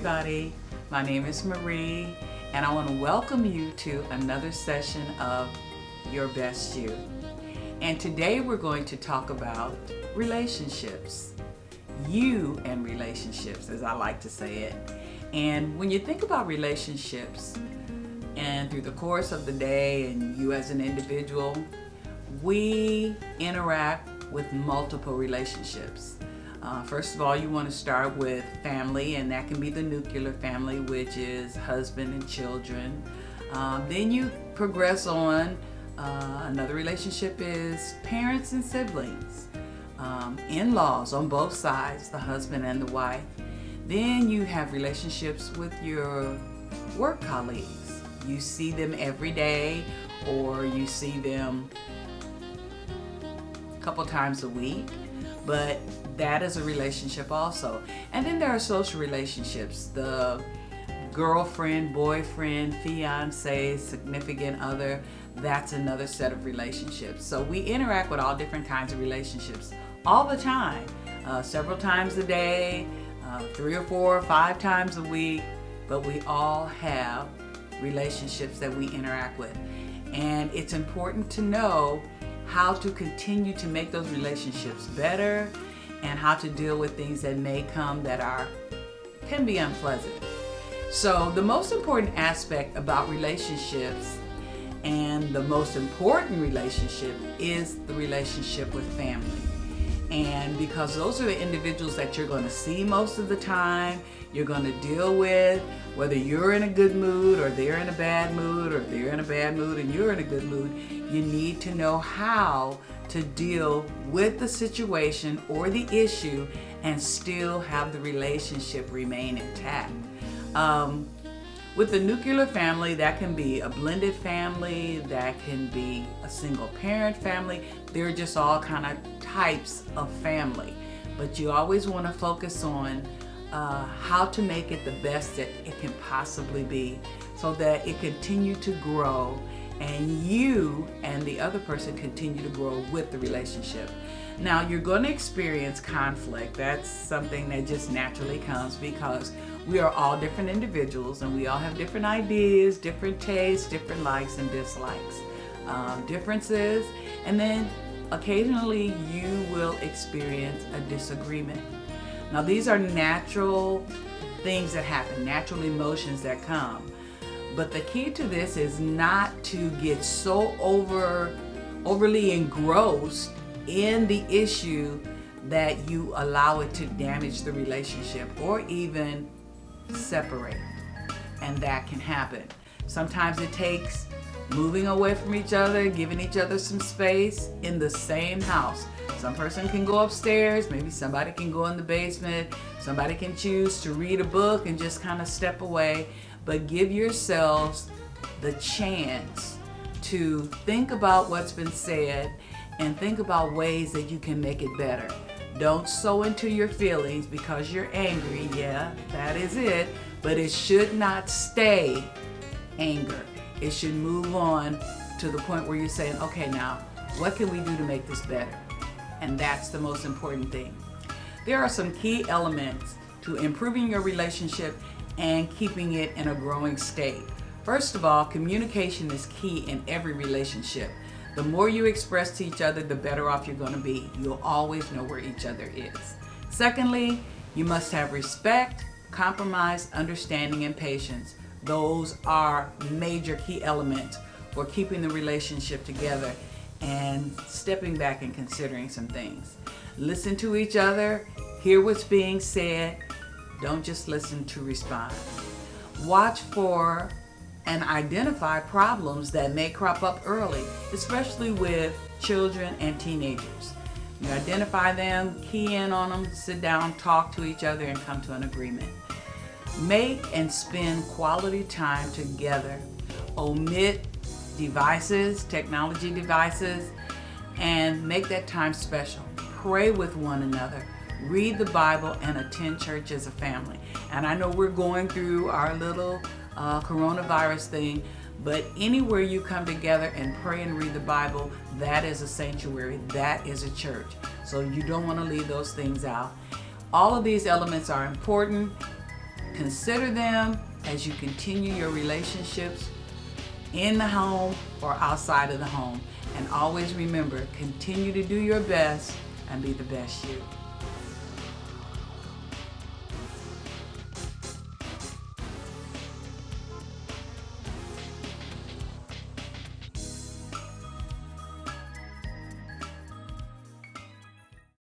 everybody, my name is Marie and I want to welcome you to another session of Your Best You. And today we're going to talk about relationships. You and relationships, as I like to say it. And when you think about relationships and through the course of the day and you as an individual, we interact with multiple relationships. First of all, you want to start with family, and that can be the nuclear family, which is husband and children. Then you progress on. Another relationship is parents and siblings, in-laws on both sides, the husband and the wife. Then you have relationships with your work colleagues. You see them every day, or you see them a couple times a week, but that is a relationship also. And then there are social relationships, the girlfriend, boyfriend, fiance, significant other. That's another set of relationships. So we interact with all different kinds of relationships all the time, several times a day, 3 or 4 or 5 times a week, but we all have relationships that we interact with. And it's important to know how to continue to make those relationships better and how to deal with things that may come that can be unpleasant. So the most important aspect about relationships and the most important relationship is the relationship with family. And because those are the individuals that you're going to see most of the time, you're going to deal with, whether you're in a good mood or they're in a bad mood, or they're in a bad mood and you're in a good mood, you need to know how to deal with the situation or the issue and still have the relationship remain intact. With the nuclear family, that can be a blended family, that can be a single parent family. They're just all kind of types of family. But you always want to focus on how to make it the best that it can possibly be so that it continue to grow and you and the other person continue to grow with the relationship. Now, you're going to experience conflict. That's something that just naturally comes because we are all different individuals and we all have different ideas, different tastes, different likes and dislikes, differences, and then occasionally you will experience a disagreement. Now, these are natural things that happen, natural emotions that come. But the key to this is not to get so overly engrossed in the issue that you allow it to damage the relationship or even separate. And that can happen. Sometimes it takes moving away from each other, giving each other some space in the same house. Some person can go upstairs, maybe somebody can go in the basement, somebody can choose to read a book and just kind of step away. But give yourselves the chance to think about what's been said and think about ways that you can make it better. Don't sow into your feelings because you're angry. Yeah, that is it. But it should not stay anger. It should move on to the point where you're saying, okay, now, what can we do to make this better? And that's the most important thing. There are some key elements to improving your relationship and keeping it in a growing state. First of all, communication is key in every relationship. The more you express to each other, the better off you're going to be. You'll always know where each other is. Secondly, you must have respect, compromise, understanding, and patience. Those are major key elements for keeping the relationship together and stepping back and considering some things. Listen to each other, hear what's being said. Don't just listen to respond. Watch for and identify problems that may crop up early, especially with children and teenagers. You identify them, key in on them, sit down, talk to each other, and come to an agreement. Make and spend quality time together. Omit devices, technology devices, and make that time special. Pray with one another. Read the Bible and attend church as a family. And I know we're going through our little coronavirus thing, but anywhere you come together and pray and read the Bible, that is a sanctuary, that is a church. So you don't want to leave those things out. All of these elements are important. Consider them as you continue your relationships in the home or outside of the home. And always remember, continue to do your best and be the best you.